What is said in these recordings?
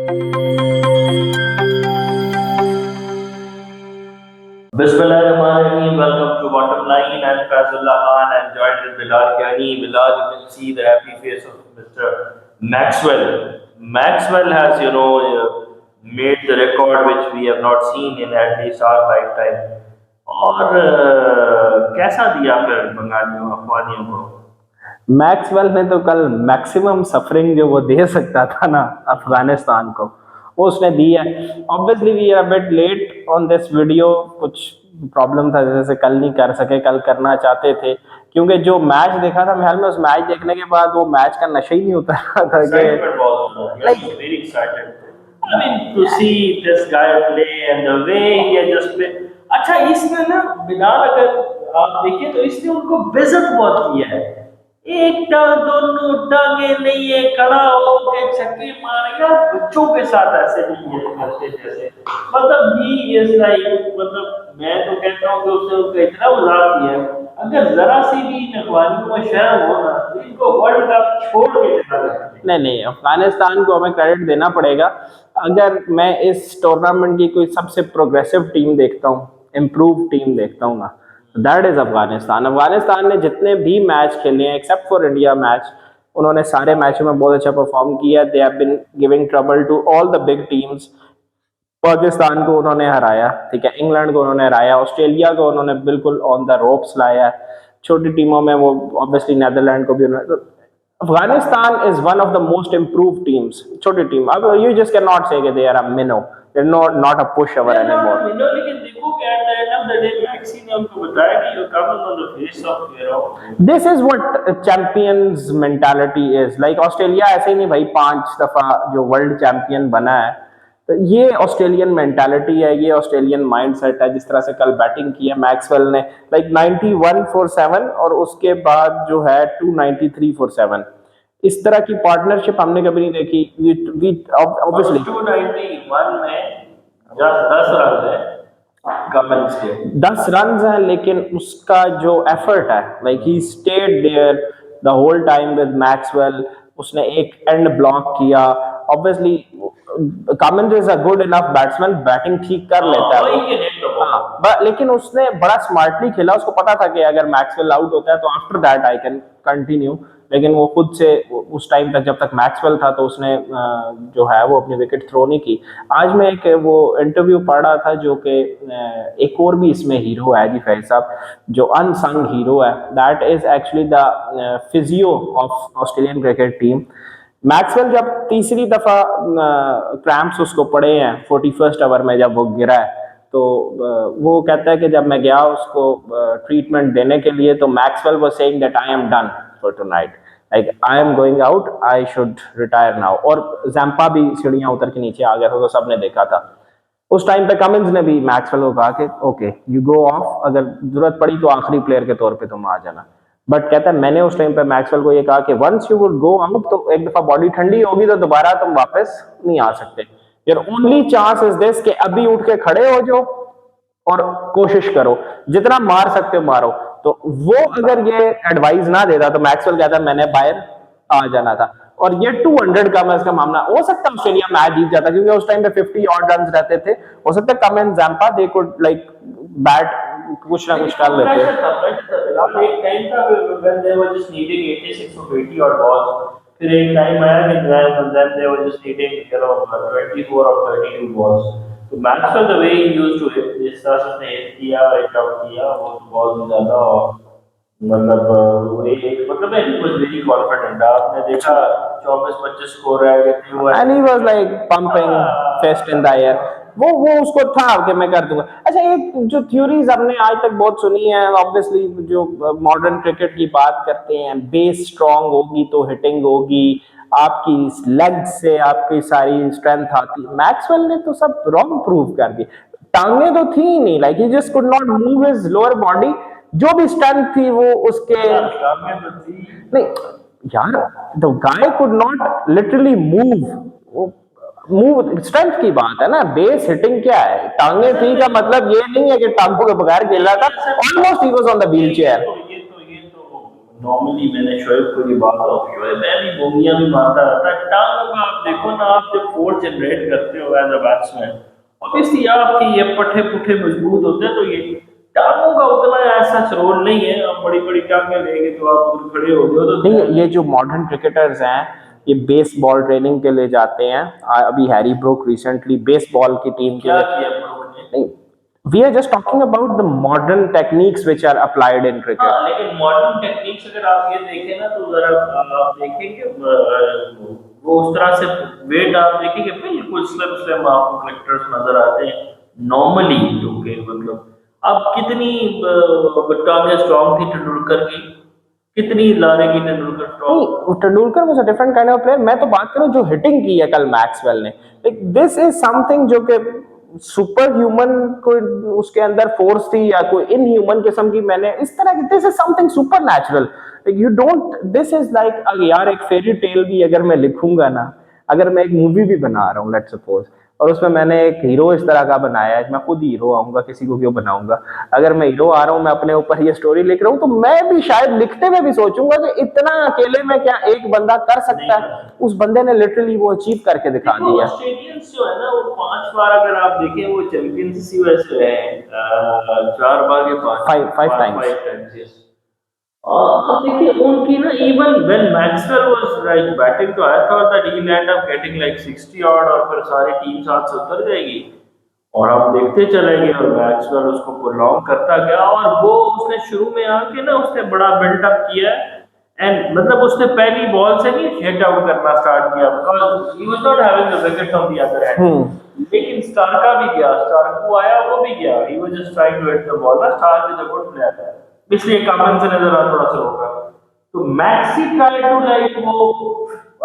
Bismillahirrahmanirrahim. Welcome to Bottom Line. I'm Fazullah Khan. I'm joined with Bilal Kiani. Bilal, you can see the happy face of Mr. Maxwell. Maxwell has, made the record which we have not seen in at least our lifetime. और कैसा दिया फिर बंगालियों अफगानियों को? Maxwell ने तो कल maximum suffering जो वो दे सकता था ना अफगानिस्तान को, वो उसने दी है। Obviously we are bit late on this video, कुछ प्रॉब्लम था जैसे कल नहीं कर सके, कल करना चाहते थे क्योंकि जो मैच देखा था महल में, उस मैच देखने के बाद वो मैच का नशा ही नहीं उतर रहा था I mean, to see this guy play and the way he just play. अच्छा इसमें ना बिलाल अगर आप देखिए तो इसने उनको बेइज्जत बहुत किया है। एक टांग दोनों टांगे नहीं है, खड़ा होके छक्के मारेगा, बच्चों के साथ ऐसे नहीं है करते जैसे। मतलब ही इज लाइक, मतलब मैं तो कहता हूँ कि उसने उनको इतना मजाक किया है। अगर जरा सी भी इन अखबारियों में शर्म हो ना तो इनको वर्ल्ड कप छोड़ के चला जाए। नहीं, अफगानिस्तान को हमें क्रेडिट देना पड़ेगा। अगर मैं इस टूर्नामेंट की कोई सबसे प्रोग्रेसिव टीम देखता हूँ, इम्प्रूव टीम देखता हूँ ना, दैट इज अफगानिस्तान। अफगानिस्तान ने जितने भी मैच खेले हैं एक्सेप्ट फॉर इंडिया मैच, उन्होंने सारे मैचों में बहुत अच्छा परफॉर्म किया। They have been giving trouble to all the big teams. Pakistan को उन्होंने हराया, ठीक है, इंग्लैंड को उन्होंने हराया, ऑस्ट्रेलिया को उन्होंने बिल्कुल ऑन द रोप्स लाया। छोटी टीमों में वो ऑब्वियसली नीदरलैंड को भी उन्होंने, Afghanistan is one of the most improved teams. छोटी टीम, अब you just cannot say that they are a minnow. They're not a pushover anymore. लेकिन देखो कि at the end of the day maxi ने हमको बताया कि you're coming on the face of This is what champions mentality is. Like Australia ऐसे ही नहीं भाई 5 दफा जो वर्ल्ड चैंपियन बना है, तो ये ऑस्ट्रेलियन मेंटालिटी है, ये ऑस्ट्रेलियन माइंडसेट है। जिस तरह से कल बैटिंग की है मैक्सवेल ने, लाइक 91 फॉर 7 और उसके बाद जो है 293 फॉर 7, इस तरह की पार्टनरशिप हमने कभी नहीं देखी। ऑब्वियसली 291 में 10 रन है, 10 रन है, लेकिन उसका जो एफर्ट है, like he stayed there the whole time with Maxwell. उसने एक एंड ब्लॉक किया। Obviously Cummins is a good enough batsman, batting ठीक कर लेता है, लेकिन उसने बड़ा स्मार्टली खेला। उसको पता था कि अगर मैक्सवेल आउट होता है तो after that I can continue, लेकिन वो खुद से उस टाइम तक जब तक मैक्सवेल था तो उसने जो है वो अपनी विकेट थ्रो नहीं की। आज मैं एक वो इंटरव्यू पढ़ रहा था जो कि एक और भी इसमें हीरो है जी फैज साहब, जो अनसंग हीरो है, that is actually the physio of Australian cricket team. Maxwell जब तीसरी दफा क्रैम्प्स उसको पड़े हैं 41st ओवर में जब वो गिरा है, तो वो कहता है कि जब मैं गया उसको ट्रीटमेंट देने के लिए, तो Maxwell was saying that I am done for tonight, like I am going out, I should retire now. और जैम्पा भी सीढ़ियां उतर के नीचे आ गया था, तो सबने देखा था। उस टाइम पे कमिंस ने भी मैक्सवेल को कहा कि ओके यू गो ऑफ, अगर जरूरत पड़ी तो आखिरी प्लेयर के तौर पे तुम आ जाना। बट कहता है मैंने उस टाइम पे मैक्सवेल को ये कहा कि once you would go out, तो एक दफा बॉडी ठंडी होगी तो दोबारा तुम वापस नहीं आ सकते। Your only chance is this कि अभी उठ के खड़े हो जाओ और कोशिश करो, जितना मार सकते हो मारो। तो वो अगर ये एडवाइस ना देता तो मैक्सवेल कहता मैंने बाहर आ जाना था। और ये 200 का इसका मामला हो सकता है ऑस्ट्रेलिया मैच जीत जाता, क्योंकि उस टाइम पे 50 ऑड रन रहते थे। हो सकता है Cummins Zampa they could like bat कुछ ना कुछ कर लेते। एक टाइम था when they were just needing 86 or 80 odd balls, फिर एक टाइम आया कि then they were just needing 24 or 32 balls। तो Maxwell the way he used to hit, जिस तरह से उसने हिट किया, हिट आउट किया, वो बहुत ज्यादा मतलब he was very confident। आपने देखा 24-25 स्कोर रह गए थे, and he was like pumping fist in the air। वो उसको था कि मैं कर दूंगा। अच्छा, एक जो थ्योरीज हमने आज तक बहुत सुनी है, ऑब्वियसली जो मॉडर्न क्रिकेट की बात करते हैं, बेस स्ट्रांग होगी तो हिटिंग होगी, आपकी लेग से आपकी सारी स्ट्रेंथ आती। मैक्सवेल ने तो सब रॉन्ग प्रूव कर दी। टांगे तो थी ही नहीं, like he just could not move his lower body. जो भी स्ट्रेंथ थी वो उसके नहीं यार, the guy could not literally move strength की बात है ना। बेस हिटिंग क्या है, टांगे थी का मतलब ये नहीं है कि टांगों के बगैर खेल रहा था। Almost he was on the wheel chair. Normally मैंने शोएब को ये बात होगी, मैं भी बोगियां भी मारता रहता है टांगों का। आप देखो ना, आप जब फोर्स जनरेट करते हो एज अ बैट्समैन, ऑब्वियसली आपकी ये पट्टे पुट्ठे मजबूत होते हैं, तो ये टांगों का उतना ऐसा रोल नहीं है। आप बड़ी बड़ी टांगे लेके तो आप उधर खड़े हो गए तो नहीं, ये जो मॉडर्न क्रिकेटर्स हैं ये बेसबॉल ट्रेनिंग के लिए जाते हैं। अभी हैरी ब्रूक रिसेंटली बेसबॉल की टीम के क्या लिए। किया ब्रूक ने? नहीं, we are just talking about the modern techniques which are applied in हाँ, क्रिकेट। लेकिन मॉडर्न टेक्निक्स अगर आप ये देखें ना, तो जरा आप देखेंगे वो उस तरह से वेट आप देखेंगे बिल्कुल स्लिम स्लिम आपको क्रिकेटर्स नजर आते हैं नॉर्मली, जो कि मतलब अब कितनी टांगे स्ट्रॉन्ग थी तेंदुलकर की, कितनी लारेगी तेंदुलकर स्ट्रॉन्ग। नहीं, Tendulkar was a different kind of player. मैं तो बात करूं जो हिटिंग की है कल मैक्सवेल ने, लाइक दिस इज समथिंग जो कि सुपर ह्यूमन कोई उसके अंदर फोर्स थी या कोई इन ह्यूमन किस्म की, मैंने इस तरह की, this is something super natural. You don't, this is like यार एक फेरी टेल भी अगर मैं लिखूंगा ना, अगर मैं एक मूवी भी बना रहा हूँ लेट्स सपोज, और उसमें मैंने एक हीरो इस तरह का बनाया है, मैं खुद हीरो आऊंगा, किसी को क्यों बनाऊंगा। अगर मैं हीरो आ रहा हूँ, मैं अपने ऊपर ये स्टोरी लिख रहा हूँ, तो मैं भी शायद लिखते में भी सोचूंगा कि इतना अकेले में क्या एक बंदा कर सकता है। उस बंदे ने लिटरली वो अचीव करके दिखा देखो दिया। ऑस्ट्रेलियंस जो है ना, वो 5 बार अगर आप देखें वो चैंपियंस यूएस है, 4 बार के पांच फाइव टाइम्स। 5 times, yes। अब देखिए उनकी ना, even when Maxwell was like batting, तो I thought that he will end up getting like 60 odd और फिर सारी टीम साथ से उतर जाएगी, और आप देखते चले गए और मैक्सवेल उसको प्रोलॉन्ग करता गया, और वो उसने शुरू में आके ना उसने बड़ा बिल्डअप किया, एंड मतलब उसने पहली बॉल से ही हिट आउट करना स्टार्ट किया, because he was not having the wicket on the other end. लेकिन स्टार का भी गया, स्टार को आया, वो भी गया, he was just trying to hit the ball, ना Starc is a good player, इसलिए कमेंट से नजर आ थोड़ा सा होगा। तो मैक्सी ट्राई टू लाइक वो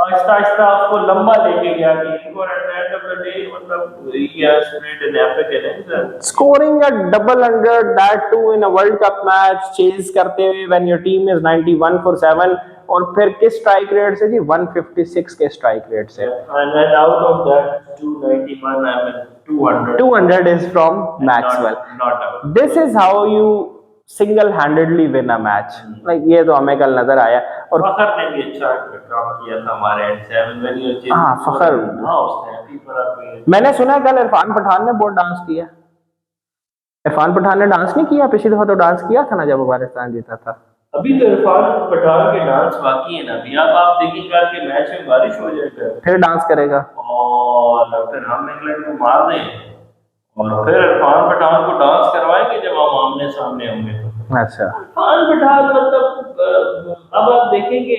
आहिस्ता आहिस्ता आपको लंबा लेके गया गेम को, at the end of the day मतलब he has played an epic innings. Scoring a double hundred, that too in a World Cup match, chase करते हुए when your team is 91 for 7, और फिर किस स्ट्राइक रेट से जी, 156 के strike rate से। And then out of that 291, I mean 200. 200 is from And Maxwell. not out. This is how you single handedly win a match. Like ये तो हमें कल नजर आया। और फखर ने भी अच्छा काम किया था हमारे एंड से, when you achieve, हाँ, फखर। हाँ उसने people are doing- मैंने सुना है कल इरफान पठान ने बहुत डांस किया। इरफान पठान ने डांस नहीं किया पिछली दफा, तो डांस किया था ना जब अफगानिस्तान जीता था। अभी तो इरफान पठान के डांस बाकी है ना, अभी अब आप देखिएगा कि मैच में बारिश हो जाएगा फिर डांस करेगा। और फिर हम इंग्लैंड को मार दें, और फिर इरफान पठान को डांस करवाएंगे जब हम आमने सामने होंगे। अच्छा, इरफान पठान मतलब अब आप देखेंगे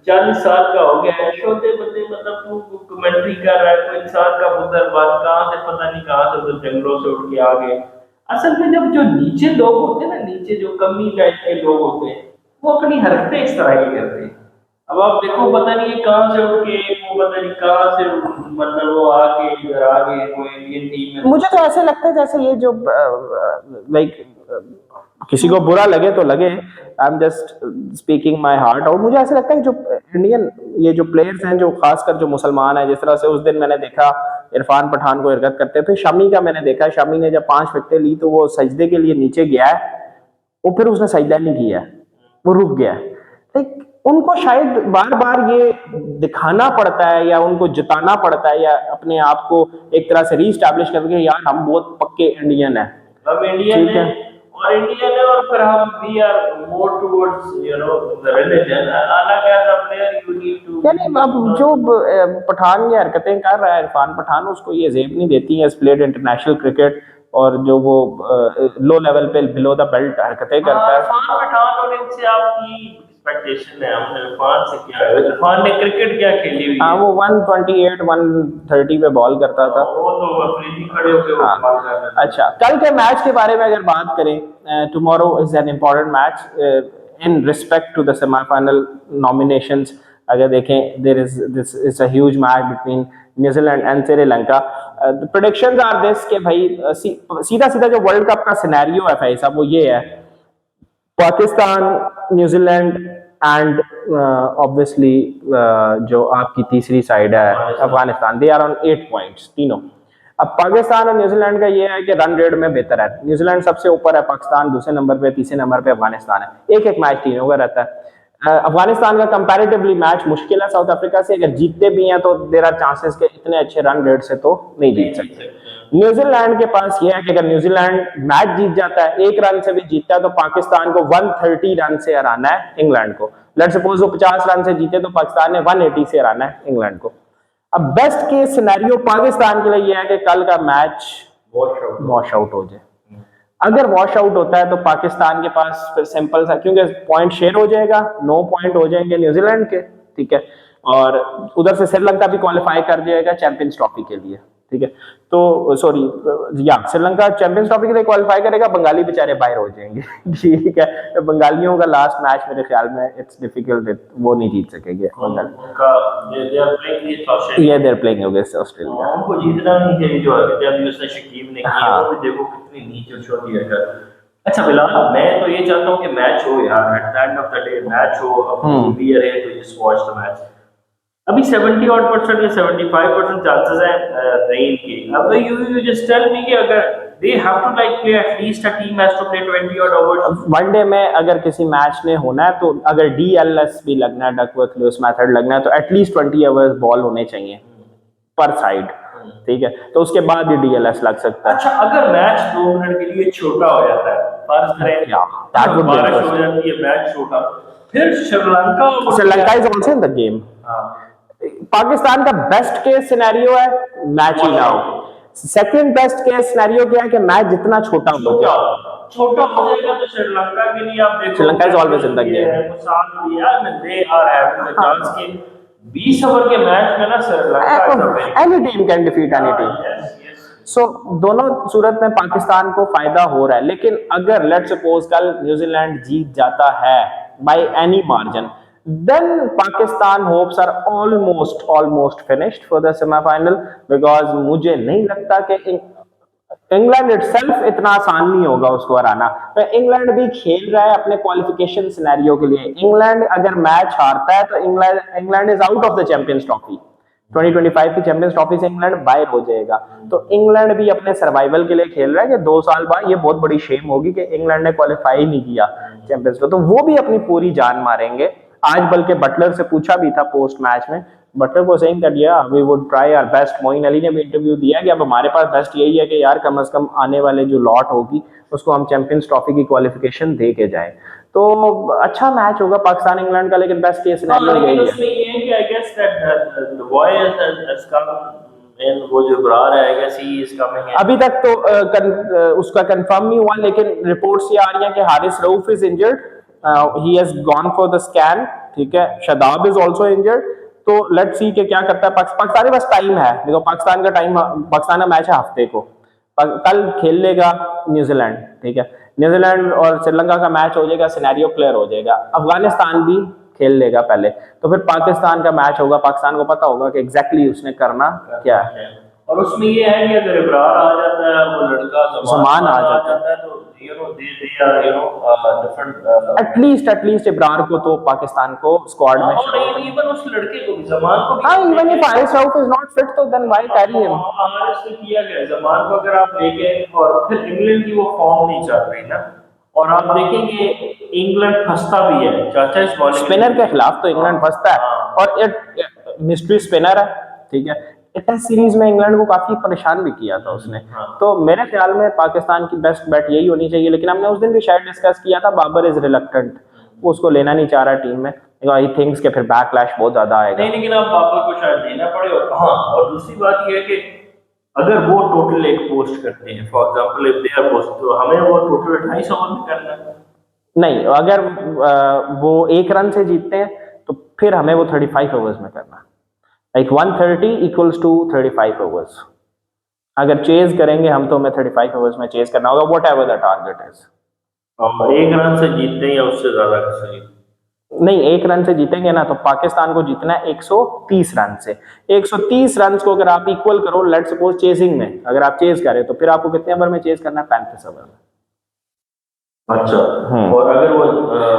40 साल का हो गया है, छोटे बंदे मतलब तू कमेंट्री कर रहा है, कोई इंसान का पुत्र बात कहाँ से पता नहीं कहाँ से उधर जंगलों से उठ के आ गए। असल में जब जो नीचे लोग होते हैं ना, नीचे जो कमी टाइप के लोग होते हैं, वो अपनी हरकतें इस तरह की करते हैं। अब आप देखो पता नहीं ये कहाँ से उठ के, वो पता नहीं कहाँ से मतलब वो आके इधर आ गए कोई इंडियन टीम में। मुझे तो ऐसे लगता है जैसे ये जो लाइक किसी को बुरा लगे तो लगे, I am just speaking my heart, और मुझे ऐसे लगता है जो इंडियन ये जो प्लेयर्स हैं, जो खासकर जो मुसलमान हैं, जिस तरह से उस दिन मैंने देखा इरफान पठान को हरकत करते थे, शमी का मैंने देखा, शमी ने जब 5 विकेटें ली तो वो सजदे के लिए नीचे गया है, वो फिर उसने सजदा नहीं किया, वो रुक गया। लाइक उनको शायद बार बार ये दिखाना पड़ता है या उनको जिताना पड़ता है या अपने आप को एक तरह से रीस्टैब्लिश करके यार हम बहुत पक्के इंडियन हैं, हम इंडियन ठीक है। है, और इंडियन है, और फिर हम we are more towards you know the religion, अलग as a player you need to, यानी अब जो पठान ये हरकतें कर रहा है इरफान पठान, उसको ये जेब नहीं देती है प्लेड इंटरनेशनल क्रिकेट, और जो वो लो लेवल पे बिलो द बेल्ट हरकतें करता है। इरफान पठान और इनसे आपकी एक्सपेक्टेशन है, हमने इरफान से क्या है, इरफान ने क्रिकेट क्या खेली हुई हाँ, है, वो 128 130 पे बॉल करता था। वो तो अफरीदी खड़े होकर वो हाँ। बॉल कर रहे थे। अच्छा, कल के मैच के बारे में अगर बात करें, tomorrow is an important match in respect to the semifinal nominations. अगर देखें there is this is a huge match between New Zealand and Sri Lanka. The predictions are this के भाई सीधा सीधा जो वर्ल्ड कप का सिनेरियो है भाई साहब, वो ये है, पाकिस्तान, न्यूजीलैंड एंड ऑब्वियसली जो आपकी तीसरी साइड है Afghanistan, they are on 8 points तीनों। अब पाकिस्तान और न्यूजीलैंड का ये है कि रन रेट में बेहतर है। न्यूजीलैंड सबसे ऊपर है, पाकिस्तान दूसरे नंबर पे, तीसरे नंबर पे अफगानिस्तान है। एक एक मैच तीनों का रहता है। अफगानिस्तान का कंपैरेटिवली मैच मुश्किल है साउथ अफ्रीका से, अगर जीतते भी हैं तो देयर आर चांसेस के इतने अच्छे रन रेट से तो नहीं जीत सकते। न्यूजीलैंड के पास यह है कि अगर न्यूजीलैंड मैच जीत जाता है, एक रन से भी जीतता है, तो पाकिस्तान को 130 रन से हराना है इंग्लैंड को। लेट्स सपोज वो 50 रन से जीते तो पाकिस्तान ने 180 से हराना है इंग्लैंड को। अब बेस्ट केस सिनेरियो पाकिस्तान के लिए यह है कि कल का मैच वॉश आउट हो जाए। अगर वॉश आउट होता है तो पाकिस्तान के पास फिर सिंपल सा, क्योंकि पॉइंट शेयर हो जाएगा, 9 पॉइंट हो जाएंगे न्यूजीलैंड के, ठीक है, और उधर से श्रीलंका भी क्वालिफाई कर जाएगा चैंपियंस ट्रॉफी के लिए, ठीक है। तो सॉरी, या श्रीलंका चैंपियंस ट्रॉफी के लिए क्वालिफाई करेगा, बंगाली बेचारे बाहर हो जाएंगे ठीक है। तो बंगालियों का लास्ट मैच मेरे ख्याल में इट्स डिफिकल्ट, वो नहीं जीत सकेंगे उनका दे आर प्लेइंग ऑस्ट्रेलिया, ये देयर प्लेइंग अगेंस्ट ऑस्ट्रेलिया। उनको जीतना नहीं चाहिए जो आगे थे। अभी उसने शकीब ने किया, हाँ। वो भी देखो कितनी नीचे छोड़ दिया था। अच्छा बिलाल, मैं तो ये चाहता हूँ कि मैच हो यार, eight the end of the day match हो। अब भी रहे तो जस्ट वॉच द मैच। अभी 70 odd % या 75% चांसेस हैं रेन के। अब यू जस्ट टेल मी कि अगर they have to like play, at least a team has to play 20 odd overs one day में। अगर किसी मैच में होना है तो अगर DLS भी लगना है, डकवर्थ लुईस मेथड लगना है, तो एटलीस्ट 20 ओवर्स बॉल होने चाहिए पर साइड, ठीक है, तो उसके बाद ही DLS लग सकता है। अच्छा, अगर मैच 2 मिनट के लिए छोटा हो जाता है, फर्ज करें that would be बारिश हो interesting. जाती है, मैच छोटा, फिर Sri Lanka is also in the game. हाँ, पाकिस्तान का बेस्ट केस सिनेरियो है मैच ही ना हो। सेकंड बेस्ट केस सिनेरियो क्या है कि मैच जितना छोटा हो छोटा हो जाएगा तो श्रीलंका के लिए आप देखो, Sri Lanka is always in the game. They are having the chance के 20 ओवर के मैच में ना Sri Lanka any team can defeat any team. So दोनों सूरत में पाकिस्तान को फायदा हो रहा है। लेकिन अगर लेट्स सपोज कल न्यूजीलैंड जीत जाता है by any margin, then Pakistan hopes are almost finished for the semi-final, because मुझे नहीं लगता कि इंग्लैंड इटसेल्फ इतना आसान नहीं होगा उसको हराना। तो इंग्लैंड भी खेल रहा है अपने क्वालिफिकेशन सिनेरियो के लिए। इंग्लैंड अगर मैच हारता है तो England is out of the champions trophy. 2025 की चैंपियंस ट्रॉफी से इंग्लैंड बाहर हो जाएगा। तो इंग्लैंड भी अपने सर्वाइवल के लिए खेल रहा है कि 2 साल बाद ये बहुत बड़ी शेम होगी कि इंग्लैंड ने क्वालिफाई नहीं किया चैंपियंस को, तो वो भी अपनी पूरी जान मारेंगे। आज बल्कि बटलर से पूछा भी था पोस्ट मैच में, बटलर को सेइंग कर दिया we would try our best. Moeen Ali ने भी इंटरव्यू दिया कि अब हमारे पास बेस्ट यही है कि यार कम से कम आने वाले जो लॉट होगी उसको हम चैंपियंस ट्रॉफी की क्वालिफिकेशन दे के जाएं। तो अच्छा मैच होगा पाकिस्तान इंग्लैंड का, लेकिन बेस्ट केस सिनेरियो यही है। उसमें ये है कि I guess that the boy has come in, वो जो ब्रार है, I guess he is coming. अभी तक तो उसका कंफर्म नहीं हुआ, लेकिन रिपोर्ट्स ये आ रही हैं कि Haris Rauf is injured, he has gone for the scan, ठीक है। Shadab is also injured. तो लेट्स सी कि क्या करता है पाकिस्तान के पास टाइम है, देखो पाकिस्तान का मैच है हफ्ते को, कल खेल लेगा न्यूजीलैंड, ठीक है। न्यूजीलैंड और श्रीलंका का मैच हो जाएगा, सिनेरियो क्लियर हो जाएगा। अफगानिस्तान भी खेल लेगा पहले, तो फिर पाकिस्तान का मैच होगा। पाकिस्तान को पता होगा कि एग्जैक्टली उसने करना क्या है। और उसमें ये है कि अगर इब्रार आ जाता है, वो लड़का ज़मान आ जाता है, तो they are different. At least Ibrar को तो पाकिस्तान को स्क्वाड में और इवन उस लड़के को भी, ज़मान को भी, हाँ, even if Haris Rauf is not fit तो then why carry him. Haris ने किया गया ज़मान को अगर आप देखें, और फिर इंग्लैंड की वो फॉर्म नहीं चल रही ना, और आप देखेंगे इंग्लैंड फंसता भी है चाचा इस बॉलिंग स्पिनर के खिलाफ, तो इंग्लैंड फंसता है। और मिस्ट्री स्पिनर है, ठीक है। टेस्ट सीरीज में इंग्लैंड को काफी परेशान भी किया था उसने। तो मेरे ख्याल में पाकिस्तान की बेस्ट बैट यही होनी चाहिए। लेकिन हमने उस दिन भी शायद डिस्कस किया था, बाबर इज रिलक्टेंट, वो उसको लेना नहीं चाह रहा टीम में। ही थिंक्स के फिर बैकलैश बहुत ज्यादा आएगा। नहीं, लेकिन अब बाबर को शायद लेना पड़े। हाँ, और दूसरी बात ये है कि अगर वो टोटल एक पोस्ट करते हैं, for example if they R post, तो हमें वो टोटल 28 ओवर में करना है। नहीं, अगर वो 1 रन से जीतते हैं तो फिर हमें वो 35 ओवर्स में करना है। Like 130 equals to 35 overs. अगर चेज करेंगे हम तो हमें 35 ओवर्स में चेज करना होगा, what ever the target is. 1 run से जीतते हैं या उससे ज्यादा सही नहीं, 1 रन से जीतेंगे ना, तो पाकिस्तान को जीतना है 130 रन से। 130 रन को अगर आप इक्वल करो, लेट सपोज चेजिंग में अगर आप चेज करें, तो फिर आपको कितने ओवर में चेज करना है? 35 ओवर में। अच्छा, और अगर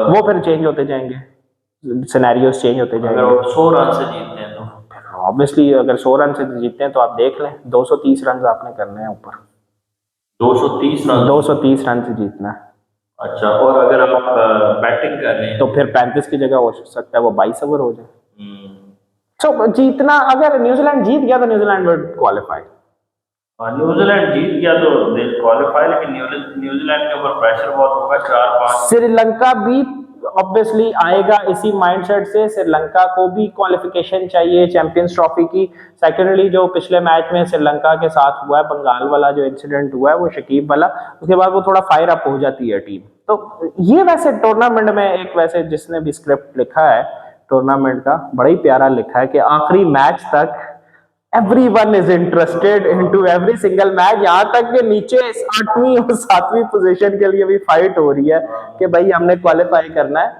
वो फिर चेंज होते जाएंगे, सिनेरियोस चेंज होते जाएंगे। अगर 100 रन से जीतते हैं तो ऑब्वियसली अगर 100 रन से जीतते हैं तो आप देख लें 230 रन आपने करने हैं ऊपर, 230 रन 230 रन से जीतना है। अच्छा, और अगर आप बैटिंग कर रहे हैं तो फिर 35 की जगह हो सकता है वो 22 ओवर हो जाए। हम्म, तो जीतना, अगर न्यूजीलैंड जीत गया तो न्यूजीलैंड विल क्वालिफाई। न्यूजीलैंड जीत गया तो दे क्वालिफाई, लेकिन न्यूजीलैंड के ऊपर प्रेशर बहुत होगा 4-5। श्रीलंका भी ऑब्वियसली आएगा इसी माइंडसेट से, श्रीलंका को भी क्वालिफिकेशन चाहिए चैंपियंस ट्रॉफी की। सेकेंडली जो पिछले मैच में श्रीलंका के साथ हुआ है, बंगाल वाला जो इंसिडेंट हुआ है वो शकीब वाला, उसके बाद वो थोड़ा फायर अप हो जाती है टीम। तो ये वैसे टूर्नामेंट में एक, वैसे जिसने भी स्क्रिप्ट लिखा है टूर्नामेंट का, बड़ा ही प्यारा लिखा है कि आखिरी मैच तक everyone is interested into every single match, यहाँ तक कि नीचे 8वीं और 7वीं पोजीशन के लिए भी फाइट हो रही है कि भाई हमने क्वालिफाई करना है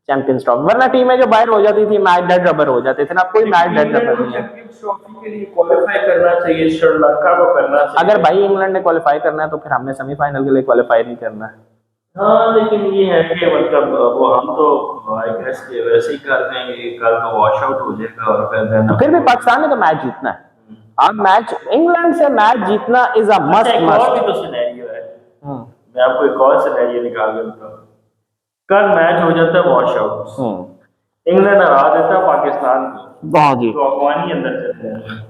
चैंपियंस ट्रॉफी। वरना टीमें जो बाहर हो जाती थी मैच डेड रबर हो जाते थे ना, कोई मैच डेड रबर नहीं है। चैंपियंस ट्रॉफी के लिए क्वालिफाई करना चाहिए, श्रीलंका को करना चाहिए। अगर भाई इंग्लैंड ने क्वालिफाई करना है तो फिर हमने सेमीफाइनल के लिए क्वालिफाई नहीं करना है। हाँ, लेकिन ये है कि मतलब वो हम तो आई गेस कि वैसे ही कर देंगे, कल तो वॉश आउट हो जाएगा और फिर भी पाकिस्तान ने तो मैच जीतना है। आप मैच इंग्लैंड से मैच जीतना इज अ मस्ट। एक और भी तो सिनेरियो है, मैं आपको एक और सिनेरियो निकाल के बताऊं। कल मैच हो जाता है वॉश आउट, इंग्लैंड हरा देता है पाकिस्तान को, हाँ जी, तो अफगानी अंदर चले जाएंगे।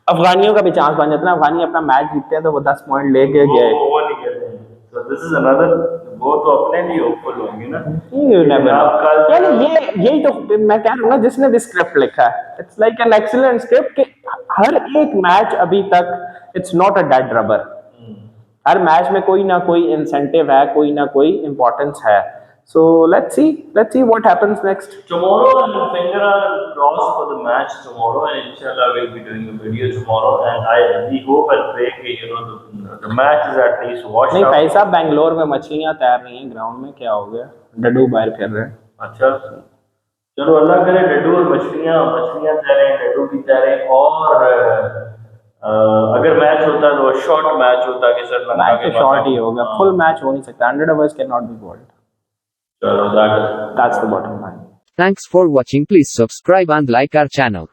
अफगानियों का भी चांस बन जाता है, अफगानी अपना मैच जीतते हैं तो वो 10 पॉइंट लेके गए। वो नहीं खेलते, तो दिस इज अनदर, वो तो अपने लिए होपफुल होंगे ना। यानी यही तो मैं कह रहा हूँ ना, जिसने भी स्क्रिप्ट लिखा है it's like an excellent script कि हर एक मैच अभी तक it's not a dead rubber. Her match में कोई ना कोई इंसेंटिव है, कोई ना कोई इंपॉर्टेंस है। So let's see what happens next. Tomorrow, and finger crossed for the match tomorrow, and inshallah we'll be doing a video tomorrow. And we hope and pray that the match is at least washed नहीं out. भाई साहब, बेंगलोर में मछलियां तैर रही हैं ground में, क्या हो गया? डड्डू बाहर फिर रहे हैं। अच्छा, चलो अल्लाह करे डड्डू और मछलियां तैरें, डड्डू भी तैरें। और अगर मैच होता तो शॉर्ट मैच होता कि सर मैच तो शॉर्ट ही होगा, फुल मैच हो नहीं सकता। 100 overs cannot be bowled. चलो, that's the bottom line. Thanks for watching. Please subscribe and like our channel.